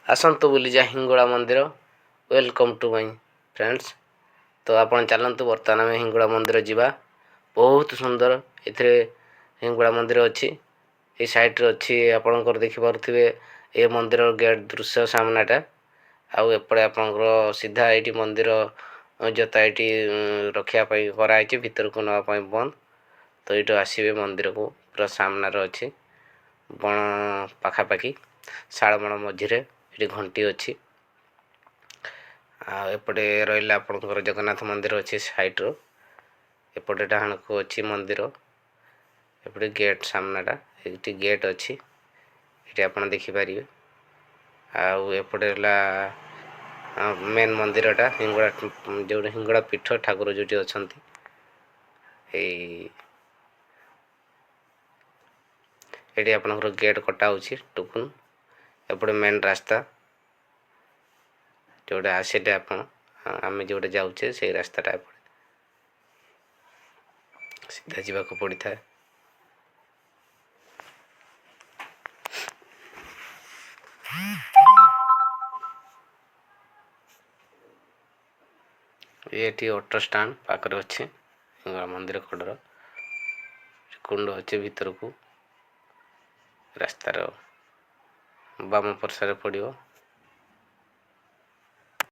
ଆସନ୍ତୁ ବୁଲିଯିବା ହିଙ୍ଗୁଳା ମନ୍ଦିର। Welcome to my friends. ତ ଆପଣ ଚାଲନ୍ତୁ ବର୍ତ୍ତମାନ ଆମେ ହିଙ୍ଗୁଳା ମନ୍ଦିର ଯିବା। ବହୁତ ସୁନ୍ଦର ଏଥିରେ ହିଙ୍ଗୁଳା ମନ୍ଦିର ଅଛି। ଏଇ ସାଇଡ଼୍ରେ ଅଛି ଆପଣଙ୍କର ଦେଖିପାରୁଥିବେ ଏ ମନ୍ଦିରର ଗେଟ୍ ଦୃଶ୍ୟ ସାମ୍ନାଟା। ଆଉ ଏପଟେ ଆପଣଙ୍କର ସିଧା ଏଇଠି ମନ୍ଦିର ଜୋତା ଏଇଠି ରଖିବା ପାଇଁ କରାହେଇଛି, ଭିତରକୁ ନେବା ପାଇଁ ବନ୍ଦ। ତ ଏଇଠୁ ଆସିବେ ମନ୍ଦିରକୁ, ପୁରା ସାମ୍ନାରେ ଅଛି ବଣ ପାଖାପାଖି ଶାଳବଣ ମଝିରେ ଏଠି ଘଣ୍ଟି ଅଛି। ଆଉ ଏପଟେ ରହିଲା ଆପଣଙ୍କର ଜଗନ୍ନାଥ ମନ୍ଦିର ଅଛି ସାଇଡ଼୍ରୁ। ଏପଟେ ଡାହାଣକୁ ଅଛି ମନ୍ଦିର। ଏପଟେ ଗେଟ୍ ସାମ୍ନାଟା, ଏଠି ଗେଟ୍ ଅଛି, ଏଠି ଆପଣ ଦେଖିପାରିବେ। ଆଉ ଏପଟେ ହେଲା ମେନ୍ ମନ୍ଦିରଟା, ହିଙ୍ଗୁଳା ଯେଉଁଠି ହିଙ୍ଗୁଳା ପୀଠ ଠାକୁର ଯେଉଁଠି ଅଛନ୍ତି। ଏଠି ଆପଣଙ୍କର ଗେଟ୍ କଟା ହେଉଛି ଟୁକୁନ। ଏପଟେ ମେନ୍ ରାସ୍ତା ଯେଉଁଟା ଆସିଲେ ଆମେ ଯେଉଁଟା ଯାଉଛେ ସେଇ ରାସ୍ତାଟା ଏପଟେ ସିଧା ଯିବାକୁ ପଡ଼ିଥାଏ। ଏଠି ଅଟୋ ଷ୍ଟାଣ୍ଡ ପାଖରେ ଅଛି ହିଙ୍ଗୁଳା ମନ୍ଦିର କଡ଼ର କୁଣ୍ଡ ଅଛି। ଭିତରକୁ ରାସ୍ତାର ବାମ ପାର୍ଶ୍ୱରେ ପଡ଼ିବ।